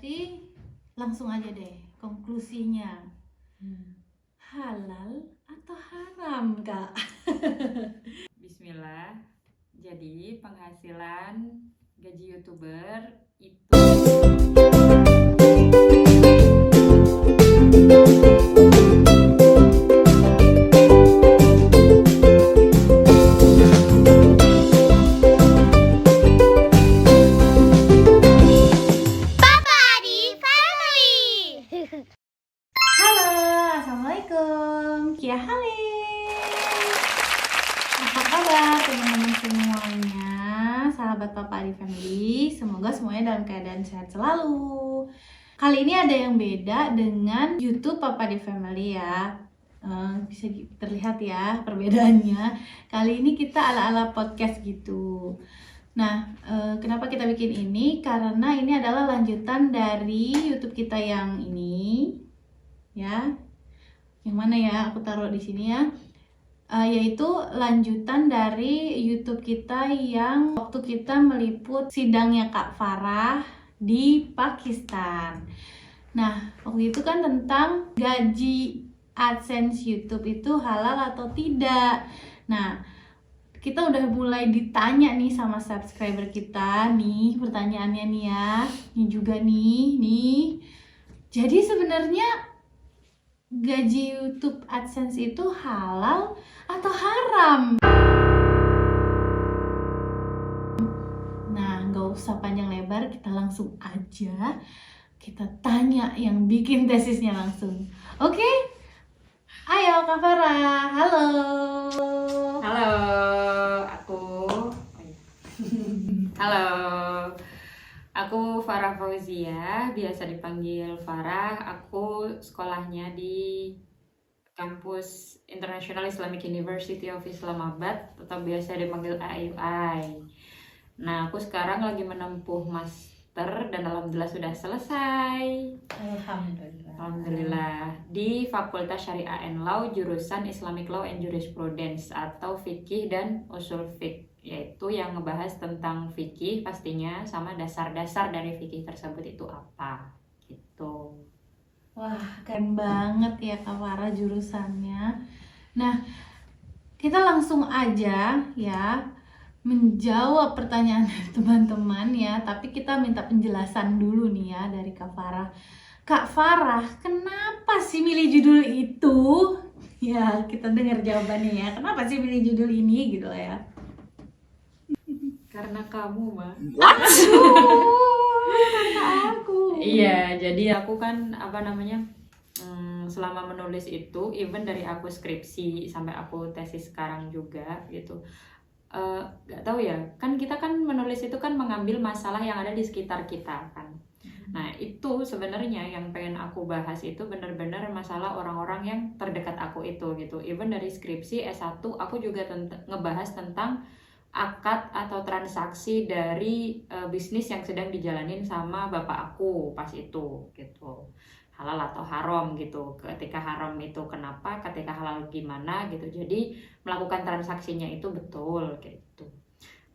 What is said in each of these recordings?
Berarti langsung aja deh konklusinya. Halal atau haram, Kak? Bismillah. Jadi penghasilan gaji YouTuber itu Halo, assalamualaikum. Kia hale. Apa kabar teman-teman semuanya, sahabat Papa Adi Family? Semoga semuanya dalam keadaan sehat selalu. Kali ini ada yang beda dengan YouTube Papa Adi Family ya. Bisa terlihat ya perbedaannya. Kali ini kita ala-ala podcast gitu. Nah, kenapa kita bikin ini? Karena ini adalah lanjutan dari YouTube kita yang ini, ya. Yang mana ya? Aku taruh di sini ya. Yaitu lanjutan dari YouTube kita yang waktu kita meliput sidangnya Kak Farah di Pakistan. Nah, waktu itu kan tentang gaji AdSense YouTube itu halal atau tidak. Nah, kita udah mulai ditanya nih sama subscriber kita nih, pertanyaannya nih ya. Ini juga nih. Jadi sebenarnya gaji YouTube AdSense itu halal atau haram? Nah, nggak usah panjang lebar, kita langsung aja kita tanya yang bikin tesisnya langsung. Oke? Ayo Kak Farah, halo. Halo, aku Farah Fauzia, biasa dipanggil Farah. Aku sekolahnya di kampus International Islamic University of Islamabad atau biasa dipanggil IUI. Nah, aku sekarang lagi menempuh master dan alhamdulillah sudah selesai. Alhamdulillah di Fakultas Syariah and Law jurusan Islamic Law and Jurisprudence atau fikih dan usul fiqh, yaitu yang ngebahas tentang fikih pastinya sama dasar-dasar dari fikih tersebut itu apa gitu. Wah, keren banget ya Kak Farah jurusannya. Nah, kita langsung aja ya menjawab pertanyaan teman-teman ya, tapi kita minta penjelasan dulu nih ya dari Kak Farah. Kak Farah, kenapa sih milih judul itu? Ya, kita dengar jawabannya ya. Kenapa sih milih judul ini gitu ya? Karena kamu mah. Karena aku. Iya, jadi aku kan selama menulis itu, even dari aku skripsi sampai aku tesis sekarang juga gitu. Gak tahu ya, kan kita kan menulis itu kan mengambil masalah yang ada di sekitar kita kan. Nah itu sebenarnya yang pengen aku bahas itu benar-benar masalah orang-orang yang terdekat aku itu gitu. Even dari skripsi S1 aku juga ngebahas tentang akad atau transaksi dari bisnis yang sedang dijalanin sama bapak aku pas itu gitu. Halal atau haram gitu. Ketika haram itu kenapa, ketika halal gimana gitu. Jadi melakukan transaksinya itu betul gitu.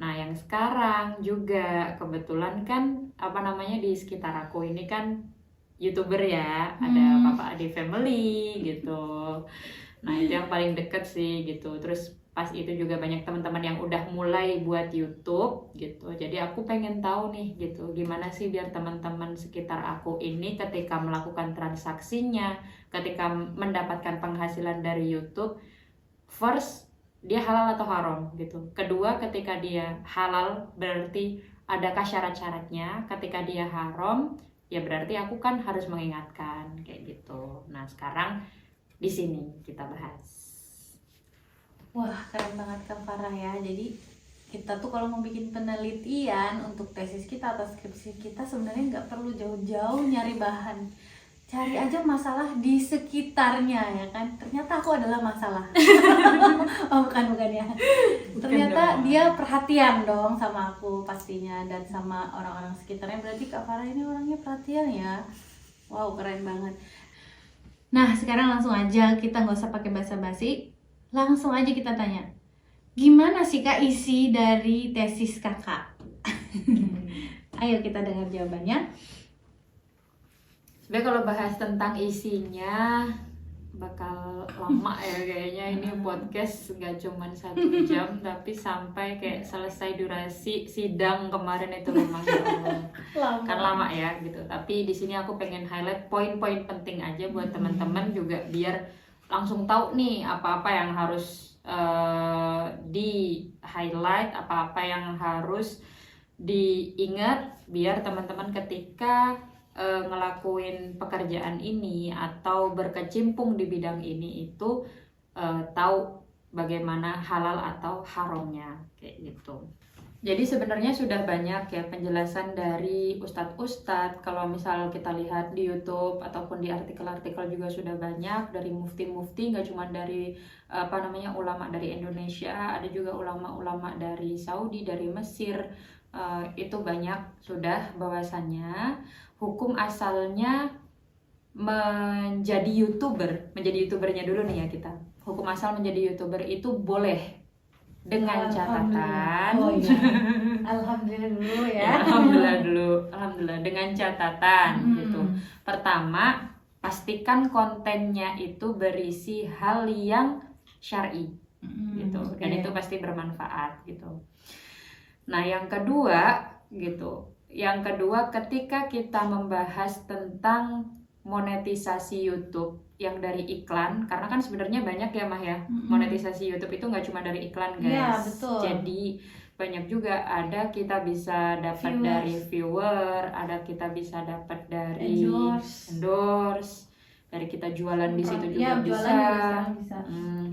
Nah yang sekarang juga kebetulan kan di sekitar aku ini kan YouTuber ya, ada Papa Adi Family gitu. Nah itu yang paling deket sih gitu. Terus pas itu juga banyak teman-teman yang udah mulai buat YouTube gitu. Jadi aku pengen tahu nih gitu, gimana sih biar teman-teman sekitar aku ini ketika melakukan transaksinya, ketika mendapatkan penghasilan dari YouTube, first dia halal atau haram gitu. Kedua, ketika dia halal berarti adakah syarat-syaratnya? Ketika dia haram, ya berarti aku kan harus mengingatkan kayak gitu. Nah, sekarang di sini kita bahas. Wah, keren banget Kak Farah ya. Jadi kita tuh kalau mau bikin penelitian untuk tesis kita atau skripsi kita sebenarnya nggak perlu jauh-jauh nyari bahan. Cari aja masalah di sekitarnya ya kan. Ternyata aku adalah masalah. Oh bukan ya. Ternyata dia perhatian dong sama aku pastinya dan sama orang-orang sekitarnya. Berarti Kak Farah ini orangnya perhatian ya. Wow, keren banget. Nah, sekarang langsung aja, kita nggak usah pakai basa-basi. Langsung aja kita tanya, gimana sih Kak isi dari tesis Kakak? Ayo kita dengar jawabannya. Tapi kalau bahas tentang isinya bakal lama ya kayaknya. Ini podcast nggak cuman 1 jam tapi sampai kayak selesai durasi sidang kemarin itu memang ya Allah. Kan lama ya gitu. Tapi di sini aku pengen highlight poin-poin penting aja buat teman-teman juga biar langsung tahu nih apa-apa yang harus di highlight, apa-apa yang harus diingat biar teman-teman ketika ngelakuin pekerjaan ini atau berkecimpung di bidang ini itu tahu bagaimana halal atau haramnya kayak gitu. Jadi sebenarnya sudah banyak ya penjelasan dari ustadz-ustadz. Kalau misal kita lihat di YouTube ataupun di artikel-artikel juga sudah banyak dari mufti-mufti, nggak cuma dari ulama dari Indonesia, ada juga ulama-ulama dari Saudi, dari Mesir. Itu banyak sudah bahwasannya hukum asalnya menjadi youtubernya dulu nih ya kita. Hukum asal menjadi youtuber itu boleh dengan catatan. Oh iya. Alhamdulillah dulu ya. Alhamdulillah dengan catatan gitu. Pertama, pastikan kontennya itu berisi hal yang syar'i gitu. Dan itu pasti bermanfaat gitu. Nah, yang kedua gitu. Yang kedua, ketika kita membahas tentang monetisasi YouTube yang dari iklan, karena kan sebenarnya banyak ya Mah ya, monetisasi YouTube itu nggak cuma dari iklan guys. Ya, betul. Jadi banyak juga, ada kita bisa dapat dari viewer, ada kita bisa dapat dari endorse, dari kita jualan di situ juga bisa.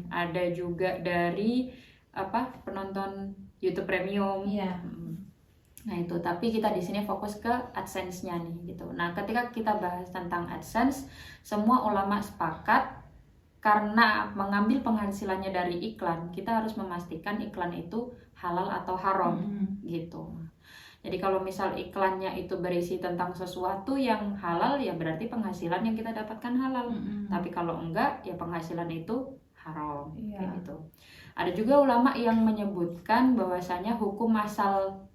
Ada juga dari penonton YouTube Premium. Iya. Nah itu, tapi kita di sini fokus ke AdSense-nya nih gitu. Nah ketika kita bahas tentang AdSense, semua ulama sepakat karena mengambil penghasilannya dari iklan, kita harus memastikan iklan itu halal atau haram gitu. Jadi kalau misal iklannya itu berisi tentang sesuatu yang halal, ya berarti penghasilan yang kita dapatkan halal. Tapi kalau enggak, ya penghasilan itu haram kayak gitu. Ada juga ulama yang menyebutkan bahwasanya hukum asal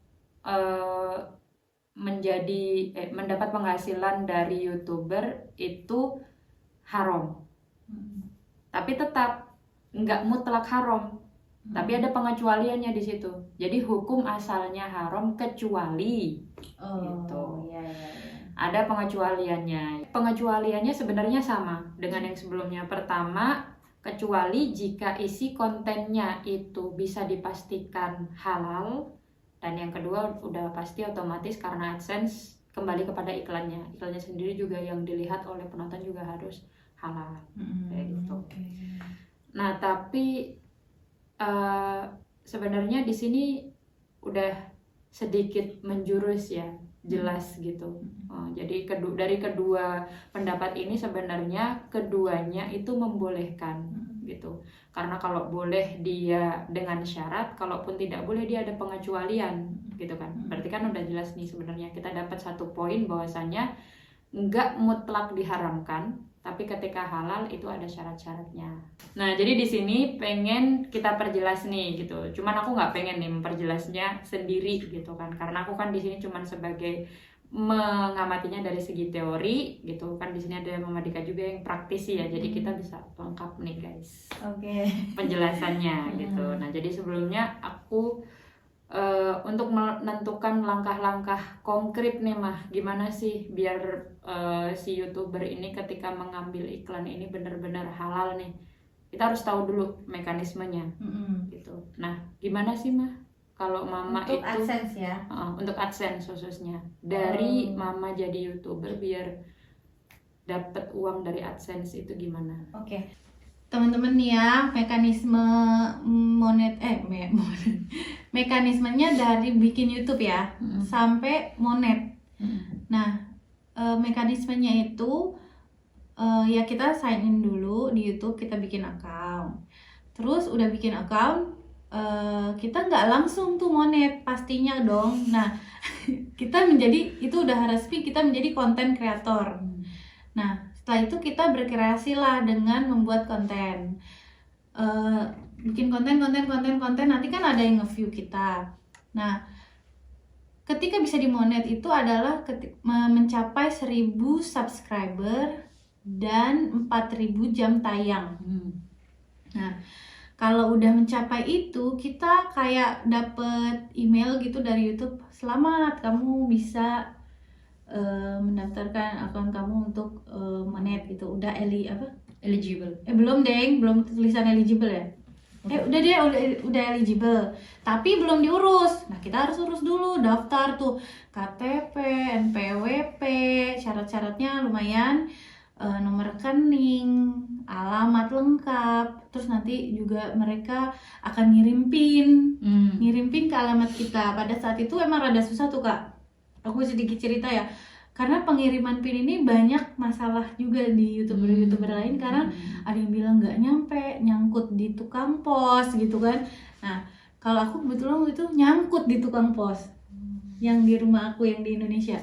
mendapat penghasilan dari YouTuber itu haram, tapi tetap nggak mutlak haram, tapi ada pengecualiannya di situ. Jadi hukum asalnya haram kecuali gitu. Ada pengecualiannya. Pengecualiannya sebenarnya sama dengan yang sebelumnya. Pertama, kecuali jika isi kontennya itu bisa dipastikan halal. Dan yang kedua udah pasti otomatis karena AdSense kembali kepada iklannya. Iklannya sendiri juga yang dilihat oleh penonton juga harus halal kayak gitu. Nah tapi sebenarnya di sini udah sedikit menjurus ya, jelas gitu. Jadi dari kedua pendapat ini sebenarnya keduanya itu membolehkan gitu. Karena kalau boleh dia dengan syarat, kalaupun tidak boleh dia ada pengecualian gitu kan. Berarti kan udah jelas nih sebenarnya kita dapat satu poin bahwasannya nggak mutlak diharamkan, tapi ketika halal itu ada syarat-syaratnya. Nah jadi di sini pengen kita perjelas nih gitu. Cuman aku nggak pengen nih memperjelasnya sendiri gitu kan, karena aku kan di sini cuman sebagai mengamatinya dari segi teori gitu kan. Di sini ada Mama Dika juga yang praktisi ya, jadi kita bisa lengkap nih guys. Penjelasannya gitu. Nah jadi sebelumnya aku untuk menentukan langkah-langkah konkret nih Mah, gimana sih biar si YouTuber ini ketika mengambil iklan ini benar-benar halal nih, kita harus tahu dulu mekanismenya gitu. Nah gimana sih Mah kalau Mama untuk itu AdSense ya? Untuk AdSense khususnya, dari Mama jadi YouTuber biar dapat uang dari AdSense itu gimana? Teman-teman nih ya, mekanisme mekanismenya dari bikin YouTube ya sampai monet. Nah mekanismenya itu ya kita sign in dulu di YouTube, kita bikin account. Terus udah bikin account, kita nggak langsung tuh monet pastinya dong. Nah kita itu udah resmi, kita menjadi content creator. Nah setelah itu kita berkreasi lah dengan membuat konten, bikin konten, nanti kan ada yang nge-view kita. Nah ketika bisa dimonet itu adalah mencapai 1000 subscriber dan 4000 jam tayang. Nah, kalau udah mencapai itu, kita kayak dapet email gitu dari YouTube, selamat kamu bisa mendaftarkan akun kamu untuk monet gitu. Udah Eligible. belum deng, belum tulisan eligible ya. Udah deh, udah eligible, tapi belum diurus. Nah, kita harus urus dulu, daftar tuh KTP, NPWP, syarat-syaratnya lumayan, nomor rekening, alamat lengkap, terus nanti juga mereka akan ngirim PIN ke alamat kita. Pada saat itu emang rada susah tuh Kak. Aku sedikit cerita ya. Karena pengiriman PIN ini banyak masalah juga di YouTuber lain, karena ada yang bilang nggak nyampe, nyangkut di tukang pos gitu kan. Nah, kalau aku kebetulan itu nyangkut di tukang pos yang di rumah aku yang di Indonesia.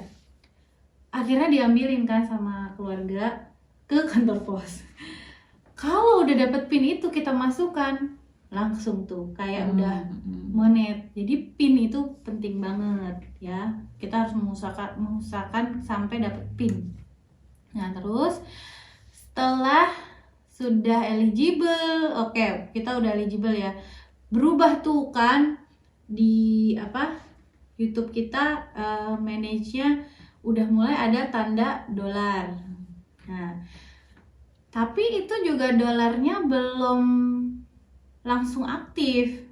Akhirnya diambilin kan sama keluarga ke kantor pos. Kalau udah dapet PIN itu kita masukkan, langsung tuh kayak udah monet. Jadi PIN itu penting banget ya. Kita harus mengusahakan sampai dapet PIN. Nah, terus setelah sudah eligible, oke, kita udah eligible ya. Berubah tuh kan di YouTube kita, manage-nya udah mulai ada tanda dolar. Nah, tapi itu juga dolarnya belum langsung aktif.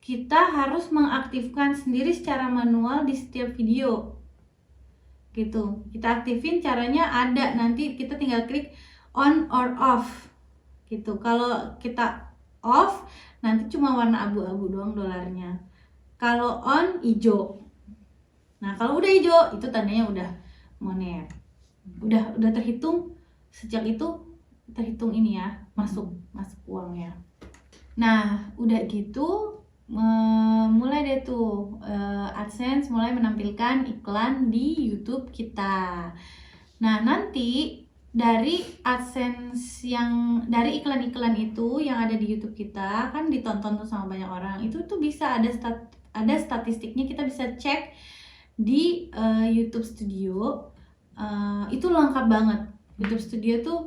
Kita harus mengaktifkan sendiri secara manual di setiap video gitu. Kita aktifin, caranya ada, nanti kita tinggal klik on or off gitu. Kalau kita off, nanti cuma warna abu-abu doang dolarnya. Kalau on, hijau. Nah, kalau udah hijau, itu tandanya udah monet. Udah terhitung, sejak itu terhitung ini ya, masuk uangnya. Nah, udah gitu mulai deh tuh AdSense mulai menampilkan iklan di YouTube kita. Nah, nanti dari AdSense dari iklan-iklan itu yang ada di YouTube kita kan ditonton tuh sama banyak orang. Itu tuh bisa ada statistiknya, kita bisa cek di YouTube Studio. Itu lengkap banget. YouTube Studio tuh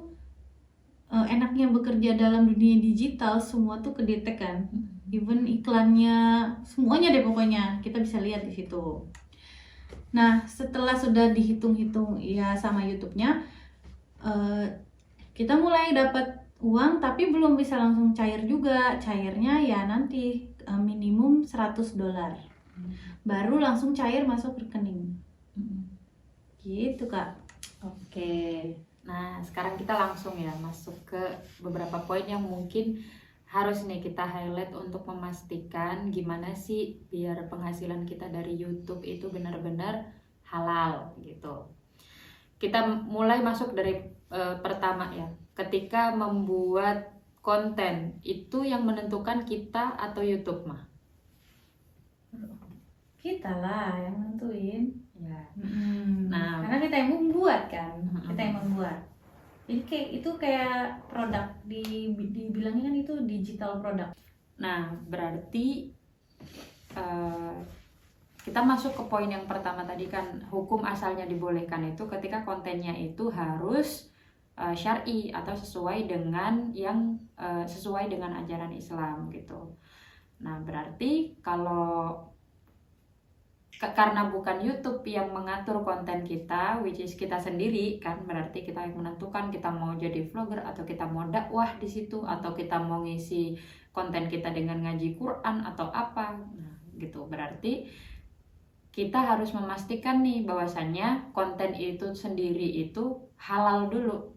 enaknya bekerja dalam dunia digital, semua tuh kedetek kan. Even iklannya, semuanya deh pokoknya kita bisa lihat di situ. Nah, setelah sudah dihitung-hitung ya sama YouTube-nya, kita mulai dapat uang, tapi belum bisa langsung cair juga. Cairnya ya nanti minimum $100, baru langsung cair masuk rekening. Gitu Kak. Oke. Nah, sekarang kita langsung ya masuk ke beberapa poin yang mungkin harus nih kita highlight untuk memastikan gimana sih biar penghasilan kita dari YouTube itu benar-benar halal gitu. Kita mulai masuk dari pertama ya. Ketika membuat konten, itu yang menentukan kita atau YouTube mah? Kita lah yang nentuin. Ya. Nah, karena kita yang membuat kan, kita yang membuat. Jadi itu kayak produk, dibilangnya kan itu digital produk. Nah, berarti kita masuk ke poin yang pertama tadi kan, hukum asalnya dibolehkan itu ketika kontennya itu harus syar'i atau sesuai dengan sesuai dengan ajaran Islam gitu. Nah, berarti kalau karena bukan YouTube yang mengatur konten kita, which is kita sendiri kan, berarti kita yang menentukan kita mau jadi vlogger atau kita mau dakwah di situ, atau kita mau ngisi konten kita dengan ngaji Quran atau apa. Nah, gitu. Berarti kita harus memastikan nih bahwasannya konten itu sendiri itu halal dulu.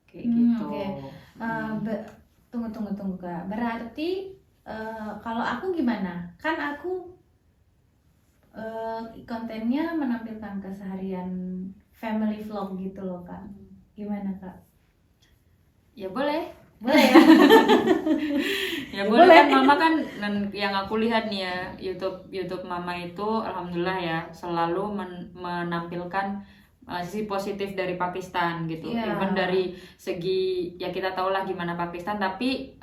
Kayak gitu. Okay. Tunggu Kak. Berarti kalau aku gimana? Kan aku kontennya menampilkan keseharian family vlog gitu loh Kak. Gimana Kak? Ya boleh ya. Ya boleh kan, Mama kan, yang aku lihat nih ya YouTube Mama itu alhamdulillah ya selalu menampilkan sisi positif dari Pakistan gitu. Iya. Even dari segi ya kita tahu lah gimana Pakistan, tapi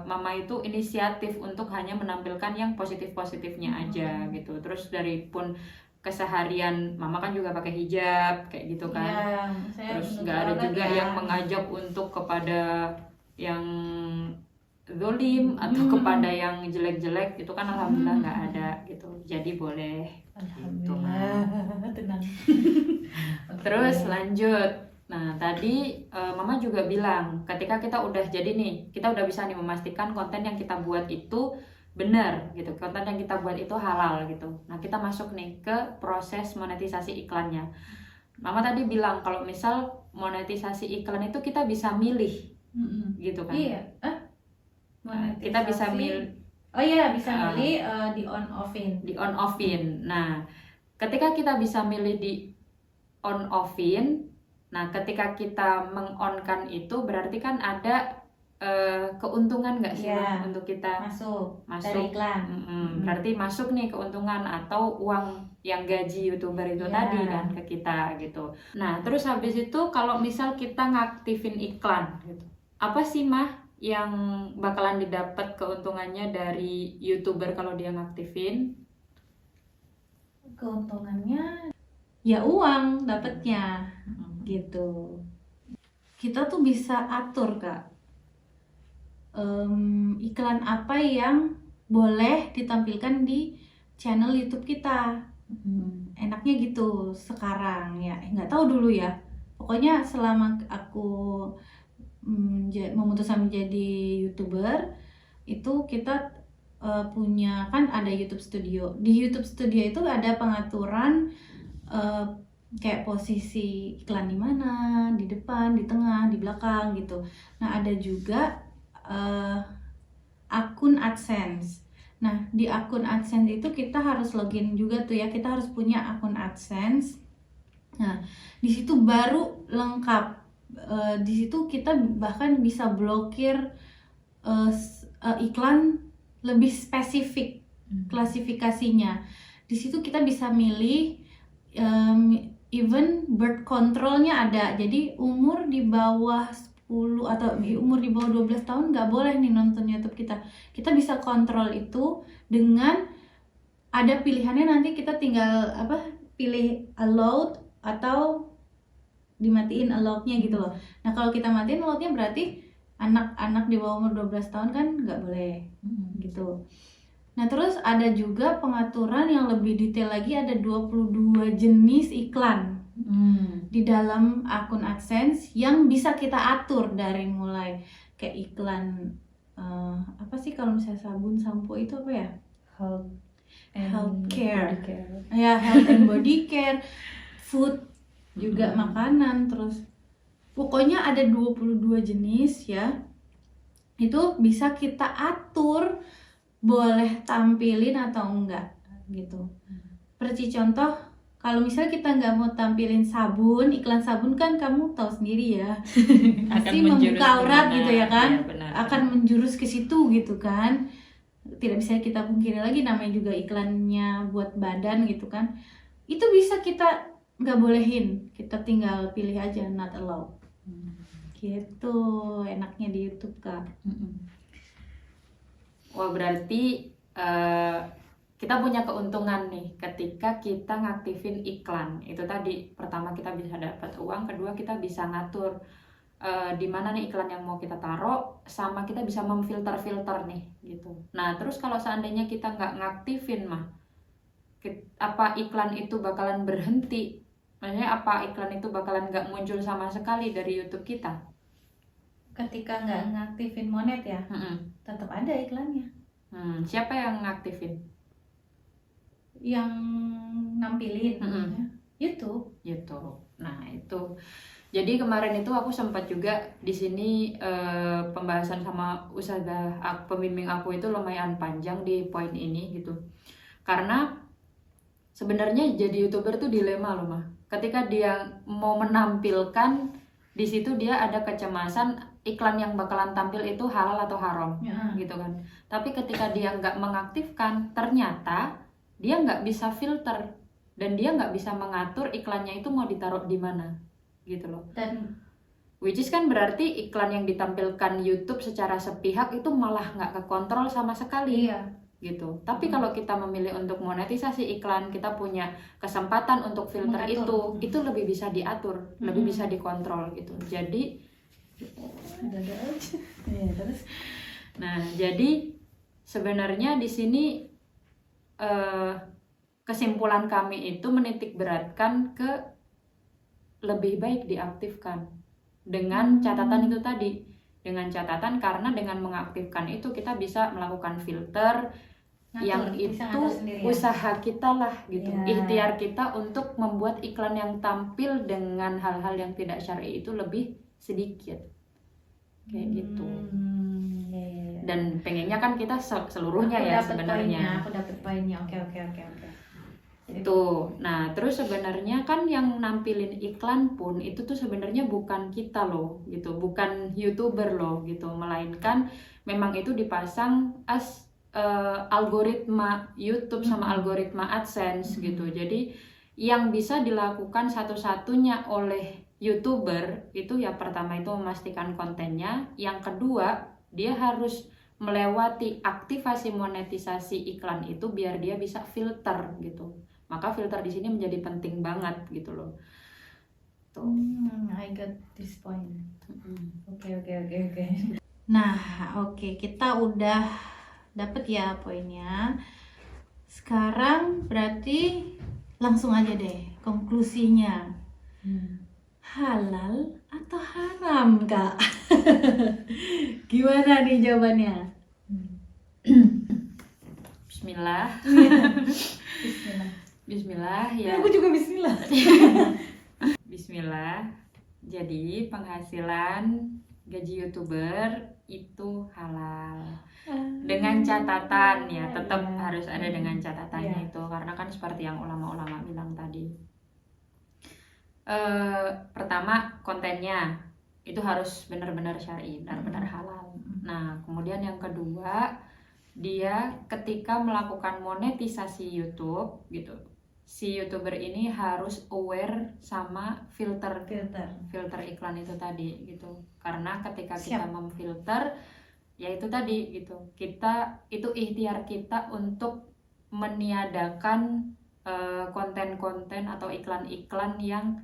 mama itu inisiatif untuk hanya menampilkan yang positif-positifnya aja gitu. Terus dari pun keseharian mama kan juga pakai hijab kayak gitu kan. Iya, saya Terus menuntut nggak ada aurat juga ya. yang mengajak untuk kepada yang zolim atau kepada yang jelek-jelek, itu kan alhamdulillah nggak ada gitu. Jadi boleh. Alhamdulillah, tenang. Terus lanjut. Nah, tadi Mama juga bilang ketika kita udah jadi nih, kita udah bisa nih memastikan konten yang kita buat itu benar gitu. Konten yang kita buat itu halal gitu. Nah, kita masuk nih ke proses monetisasi iklannya. Mama tadi bilang kalau misal monetisasi iklan itu kita bisa milih gitu kan. Iya. Nah, kita bisa milih. Oh iya, bisa milih di on offin. Di on offin. Nah, ketika kita bisa milih di on offin, nah ketika kita mengonkan itu berarti kan ada keuntungan nggak sih Iya. untuk kita Masuk dari masuk iklan. berarti masuk nih keuntungan atau uang yang gaji YouTuber itu Iya. tadi kan ke kita gitu. Nah, terus habis itu kalau misal kita ngaktifin iklan gitu, apa sih Mah yang bakalan didapat keuntungannya dari YouTuber kalau dia ngaktifin? Keuntungannya ya uang dapatnya gitu. Kita tuh bisa atur Kak, iklan apa yang boleh ditampilkan di channel YouTube kita. Enaknya gitu sekarang ya, nggak tahu dulu ya. Pokoknya selama aku memutuskan menjadi YouTuber itu kita punya kan ada YouTube Studio. Di YouTube Studio itu ada pengaturan kayak posisi iklan di mana, di depan, di tengah, di belakang gitu. Nah, ada juga akun AdSense. Nah, di akun AdSense itu kita harus login juga tuh ya. Kita harus punya akun AdSense. Nah, di situ baru lengkap. Di situ kita bahkan bisa blokir iklan lebih spesifik klasifikasinya. Di situ kita bisa milih even birth controlnya ada. Jadi umur di bawah 10 atau umur di bawah 12 tahun nggak boleh nih nonton YouTube kita. Kita bisa kontrol itu dengan ada pilihannya, nanti kita tinggal pilih allowed atau dimatiin allowed-nya gitu loh. Nah, kalau kita matiin allowed-nya berarti anak-anak di bawah umur 12 tahun kan nggak boleh gitu. Nah, terus ada juga pengaturan yang lebih detail lagi, ada 22 jenis iklan di dalam akun AdSense yang bisa kita atur dari mulai kayak iklan apa sih kalau misalnya sabun, sampo itu apa ya? Healthcare. Ya, health and body care, food juga makanan, terus pokoknya ada 22 jenis ya. Itu bisa kita atur boleh tampilin atau enggak gitu. Seperti contoh, kalau misalnya kita nggak mau tampilin sabun, iklan sabun kan kamu tahu sendiri ya, pasti membuka aurat gitu ya kan, akan menjurus ke situ gitu kan. Tidak bisa kita pungkiri lagi, namanya juga iklannya buat badan gitu kan. Itu bisa kita nggak bolehin, kita tinggal pilih aja not allowed. Gitu enaknya di YouTube Kak. Wah, berarti kita punya keuntungan nih ketika kita ngaktifin iklan. Itu tadi, pertama kita bisa dapat uang, kedua kita bisa ngatur di mana nih iklan yang mau kita taruh, sama kita bisa memfilter-filter nih gitu. Nah, terus kalau seandainya kita nggak ngaktifin Mah, apa iklan itu bakalan berhenti? Maksudnya apa iklan itu bakalan nggak muncul sama sekali dari YouTube kita? Ketika nggak ngaktifin monet ya, tetap ada iklannya. Siapa yang ngaktifin? Yang nampilin YouTube. Nah, itu. Jadi kemarin itu aku sempat juga di sini pembahasan sama ustazah pembimbing aku itu lumayan panjang di poin ini gitu. Karena sebenarnya jadi YouTuber tuh dilema loh Mah. Ketika dia mau menampilkan, di situ dia ada kecemasan iklan yang bakalan tampil itu halal atau haram gitu kan. Tapi ketika dia nggak mengaktifkan, ternyata dia nggak bisa filter dan dia nggak bisa mengatur iklannya itu mau ditaruh di mana gitu loh. Dan Which is kan berarti iklan yang ditampilkan YouTube secara sepihak itu malah nggak kekontrol sama sekali. iya, Gitu. Tapi kalau kita memilih untuk monetisasi iklan, kita punya kesempatan untuk filter Mengatur. itu lebih bisa diatur, lebih bisa dikontrol gitu. Jadi, ada aja. Iya, terus nah jadi sebenarnya di sini kesimpulan kami itu menitik beratkan ke lebih baik diaktifkan dengan catatan itu tadi. Dengan catatan karena dengan mengaktifkan itu kita bisa melakukan filter yang bisa itu ngatur sendiri ya? usaha kita lah gitu, Ya. ikhtiar kita untuk membuat iklan yang tampil dengan hal-hal yang tidak syar'i itu lebih sedikit kayak gitu. Iya. Dan pengennya kan kita seluruhnya Aku ya dapet sebenarnya. poinnya, aku dapet poinnya. Oke. Itu. Nah, terus sebenarnya kan yang nampilin iklan pun itu tuh sebenarnya bukan kita loh gitu, bukan YouTuber loh gitu, melainkan memang itu dipasang as algoritma YouTube sama algoritma AdSense gitu. Jadi yang bisa dilakukan satu-satunya oleh YouTuber itu ya pertama itu memastikan kontennya, yang kedua dia harus melewati aktivasi monetisasi iklan itu biar dia bisa filter gitu. Maka filter di sini menjadi penting banget gitu loh. Tuh. I got this point. Oke. Nah, oke, kita udah dapet ya poinnya. Sekarang berarti langsung aja deh konklusinya. Halal atau haram, Kak? Gimana nih jawabannya? Bismillah. Bismillah. Bismillah ya. Aku juga bismillah. Bismillah. Jadi penghasilan gaji YouTuber itu halal. Dengan catatan ya, tetap harus ada dengan catatannya itu, karena kan seperti yang ulama-ulama bilang tadi. Pertama, kontennya itu harus benar-benar syar'i, benar-benar halal. Nah, kemudian yang kedua, dia ketika melakukan monetisasi YouTube gitu, si YouTuber ini harus aware sama filter iklan itu tadi gitu. Karena ketika kita memfilter, ya itu tadi gitu, kita itu ikhtiar kita untuk meniadakan konten-konten atau iklan-iklan yang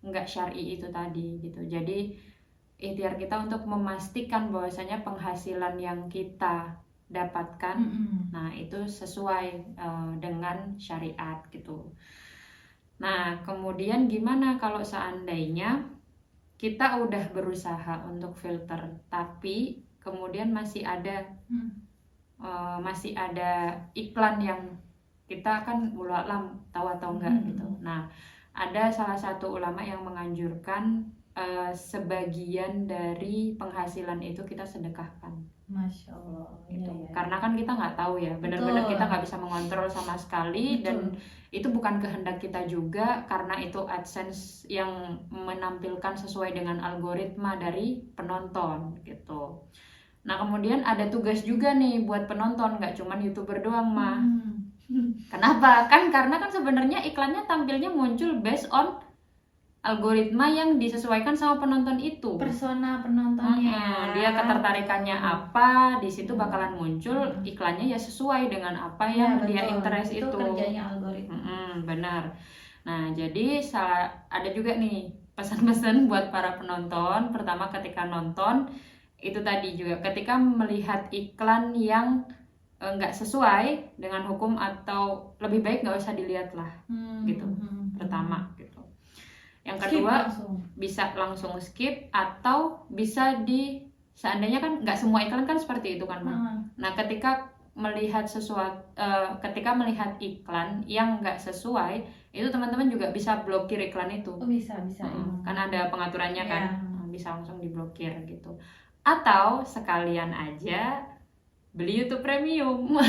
enggak syar'i itu tadi gitu. Jadi ikhtiar kita untuk memastikan bahwasanya penghasilan yang kita dapatkan, nah itu sesuai dengan syariat gitu. Nah, kemudian gimana kalau seandainya kita udah berusaha untuk filter, tapi kemudian masih ada iklan yang kita kan ulama tahu atau enggak gitu. Nah, ada salah satu ulama yang menganjurkan sebagian dari penghasilan itu kita sedekahkan. Masya Allah gitu. Ya. Karena kan kita nggak tahu ya, benar-benar kita nggak bisa mengontrol sama sekali. Betul. Dan itu bukan kehendak kita juga, karena itu AdSense yang menampilkan sesuai dengan algoritma dari penonton gitu. Nah, kemudian ada tugas juga nih buat penonton, nggak cuman YouTuber doang mah. Kenapa? Karena kan sebenarnya iklannya tampilnya muncul based on algoritma yang disesuaikan sama penonton itu. Persona penontonnya. Dia ketertarikannya apa, di situ bakalan muncul iklannya ya sesuai dengan apa yang dia interest itu. Itu kerjanya algoritma. Benar. Nah, jadi ada juga nih pesan-pesan buat para penonton. Pertama, ketika nonton itu tadi juga, ketika melihat iklan yang nggak sesuai dengan hukum atau lebih baik nggak usah dilihat lah, gitu. Pertama gitu. Yang kedua, bisa langsung skip, atau bisa seandainya kan nggak semua iklan kan seperti itu kan, Nah, ketika melihat ketika melihat iklan yang nggak sesuai, itu teman-teman juga bisa blokir iklan itu. Bisa. Kan ada pengaturannya kan, bisa langsung diblokir gitu. Atau sekalian aja beli YouTube Premium.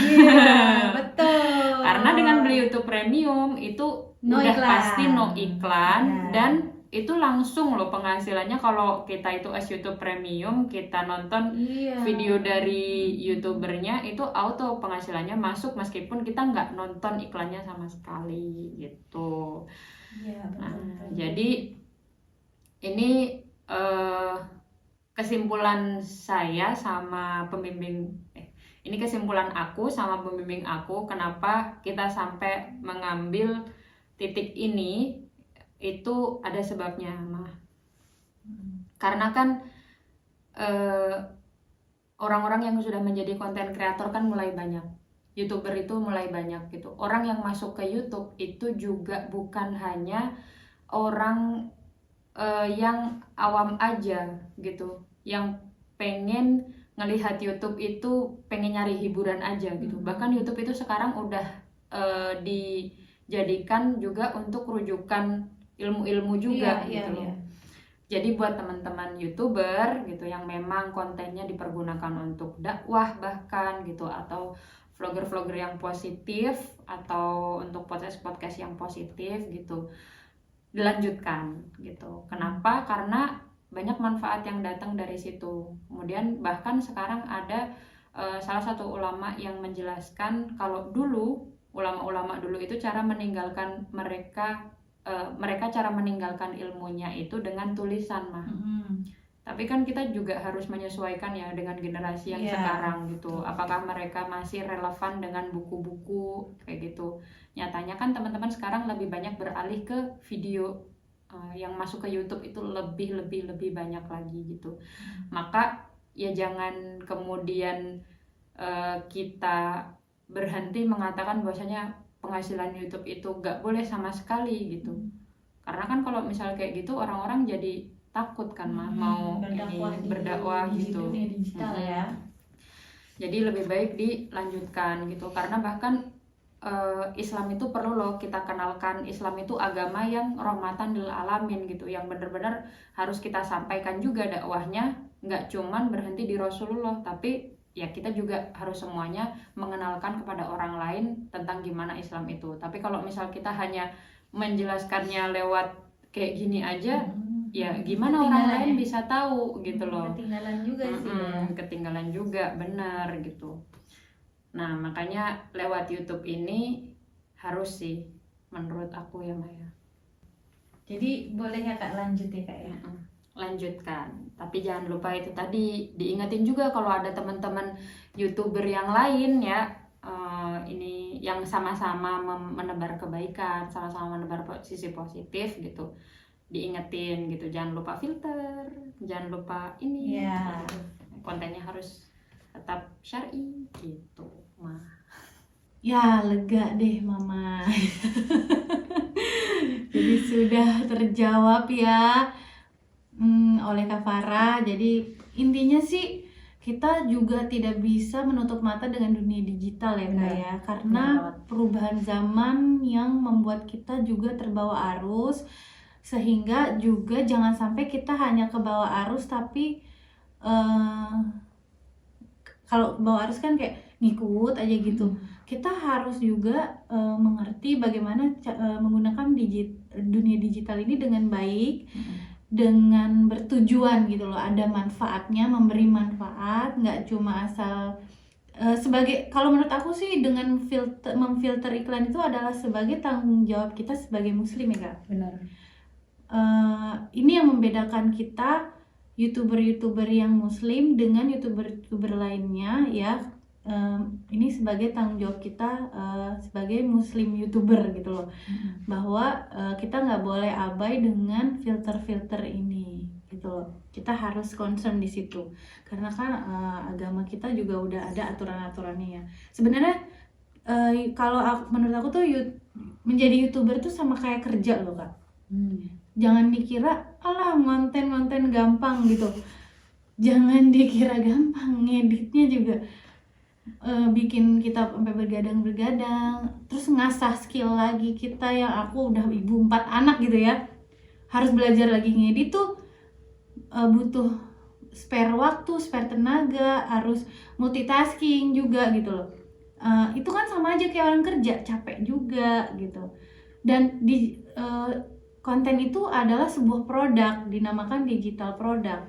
Betul. Karena dengan beli YouTube Premium itu udah pasti no iklan, dan itu langsung loh penghasilannya. Kalau kita itu as YouTube Premium, kita nonton video dari YouTubernya, itu auto penghasilannya masuk meskipun kita nggak nonton iklannya sama sekali gitu. Jadi ini kesimpulan saya sama ini kesimpulan aku sama pembimbing aku, kenapa kita sampai mengambil titik ini, itu ada sebabnya, mah. Karena kan orang-orang yang sudah menjadi konten kreator kan mulai banyak, YouTuber itu mulai banyak gitu. Orang yang masuk ke YouTube itu juga bukan hanya orang yang awam aja gitu, yang pengen ngelihat YouTube itu pengen nyari hiburan aja gitu. Bahkan YouTube itu sekarang udah dijadikan juga untuk rujukan ilmu-ilmu juga gitu loh. Jadi buat teman-teman YouTuber gitu yang memang kontennya dipergunakan untuk dakwah bahkan gitu, atau vlogger-vlogger yang positif, atau untuk podcast-podcast yang positif gitu, dilanjutkan gitu. Kenapa? Karena banyak manfaat yang datang dari situ. Kemudian bahkan sekarang ada salah satu ulama yang menjelaskan kalau dulu ulama-ulama dulu itu cara meninggalkan mereka cara meninggalkan ilmunya itu dengan tulisan, mah. Tapi kan kita juga harus menyesuaikan ya dengan generasi yang sekarang gitu. Apakah mereka masih relevan dengan buku-buku kayak gitu. Nyatanya kan teman-teman sekarang lebih banyak beralih ke video, yang masuk ke YouTube itu lebih banyak lagi gitu. Maka ya jangan kemudian kita berhenti mengatakan bahwasanya penghasilan YouTube itu gak boleh sama sekali gitu. Karena kan kalau misal kayak gitu orang-orang jadi takut kan, mah, mau berdakwah gitu. Digital ya. Jadi lebih baik dilanjutkan gitu, karena bahkan Islam itu perlu loh kita kenalkan. Islam itu agama yang rahmatan lil alamin gitu, yang benar-benar harus kita sampaikan juga dakwahnya, nggak cuman berhenti di Rasulullah, tapi ya kita juga harus semuanya mengenalkan kepada orang lain tentang gimana Islam itu. Tapi kalau misal kita hanya menjelaskannya lewat kayak gini aja, ya gimana orang lain bisa tahu gitu loh. Ketinggalan juga sih ya. Ketinggalan juga, benar gitu. Nah makanya lewat YouTube ini harus sih menurut aku ya, Maya. Jadi boleh ya Kak lanjut ya Kak ya. Lanjutkan, tapi jangan lupa itu tadi diingetin juga kalau ada teman-teman YouTuber yang lain ya, ini yang sama-sama menebar kebaikan, sama-sama menebar sisi positif gitu, diingetin gitu, jangan lupa filter, jangan lupa ini kontennya harus tetap syar'i gitu, mah. Ya lega deh Mama. Jadi sudah terjawab ya oleh Kak Farah. Jadi intinya sih kita juga tidak bisa menutup mata dengan dunia digital ya Kak ya, karena perubahan zaman yang membuat kita juga terbawa arus, sehingga juga jangan sampai kita hanya ke bawah arus, tapi kalau bawa arus kan kayak ngikut aja gitu. Kita harus juga mengerti bagaimana menggunakan dunia digital ini dengan baik, dengan bertujuan gitu loh. Ada manfaatnya, memberi manfaat, nggak cuma asal sebagai, kalau menurut aku sih dengan memfilter iklan itu adalah sebagai tanggung jawab kita sebagai muslim ya Kak. Benar. Ini yang membedakan kita YouTuber yang muslim dengan YouTuber lainnya ya. Ini sebagai tanggung jawab kita sebagai muslim YouTuber gitu loh, bahwa kita nggak boleh abai dengan filter ini gitu loh. Kita harus concern di situ, karena kan agama kita juga udah ada aturan-aturannya ya. Sebenarnya kalau menurut aku tuh menjadi YouTuber tuh sama kayak kerja loh Kak. Jangan dikira alah konten gampang gitu. Jangan dikira gampang, ngeditnya juga bikin kita sampai bergadang-bergadang, terus ngasah skill lagi. Kita yang aku udah ibu 4 anak gitu ya, harus belajar lagi ngedit tuh butuh spare waktu, spare tenaga, harus multitasking juga gitu loh. Itu kan sama aja kayak orang kerja, capek juga gitu. Dan konten itu adalah sebuah produk, dinamakan digital produk.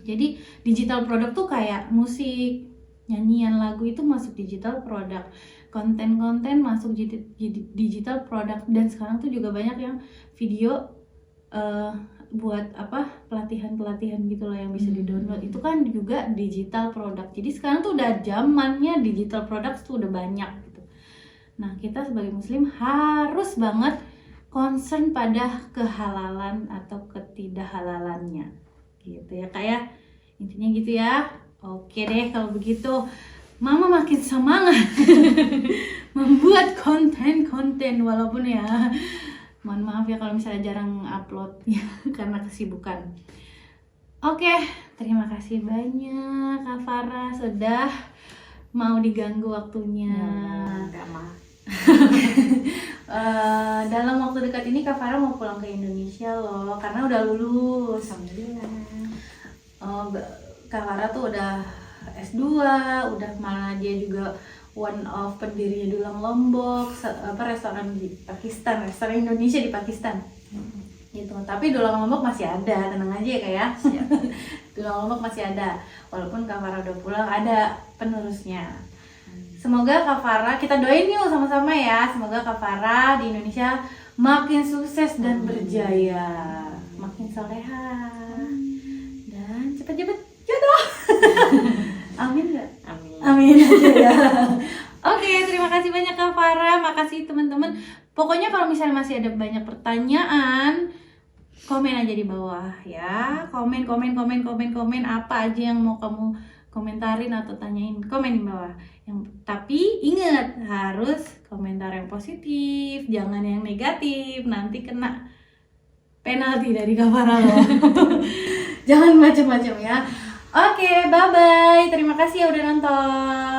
Jadi digital produk tuh kayak musik, nyanyian, lagu itu masuk digital produk. Konten-konten masuk digital produk, dan sekarang tuh juga banyak yang video buat pelatihan-pelatihan gitu loh yang bisa di-download. Itu kan juga digital produk. Jadi sekarang tuh udah zamannya digital produk tuh udah banyak gitu. Nah, kita sebagai muslim harus banget concern pada kehalalan atau ketidakhalalannya gitu ya, kayak intinya gitu ya. Oke deh kalau begitu, Mama makin semangat membuat konten-konten, walaupun ya mohon maaf ya kalau misalnya jarang upload ya karena kesibukan. Oke, terima kasih banyak Kak Farah sudah mau diganggu waktunya. Enggak mah. Dalam waktu dekat ini Kak Farah mau pulang ke Indonesia loh, karena udah lulus. Alhamdulillah. Kak Farah tuh udah S2, udah malah dia juga one of pendirinya Dulang Lombok, restoran di Pakistan, restoran Indonesia di Pakistan. Gitu. Tapi Dulang Lombok masih ada, tenang aja ya Kak ya. Dulang Lombok masih ada, walaupun Kak Farah udah pulang, ada penerusnya. Semoga Kak Farah, kita doain yuk sama-sama ya, semoga Kak Farah di Indonesia makin sukses dan berjaya, makin soleha, dan cepet-cepet jodoh. Amin gak? Amin. Amin aja ya. Oke, terima kasih banyak Kak Farah, makasih teman-teman. Pokoknya kalau misalnya masih ada banyak pertanyaan, komen aja di bawah ya. Komen apa aja yang mau kamu komentarin atau tanyain, komen di bawah. Tapi ingat, harus komentar yang positif, jangan yang negatif, nanti kena penalti dari Kak Farah loh. Jangan macam-macam ya. Oke, bye-bye. Terima kasih ya udah nonton.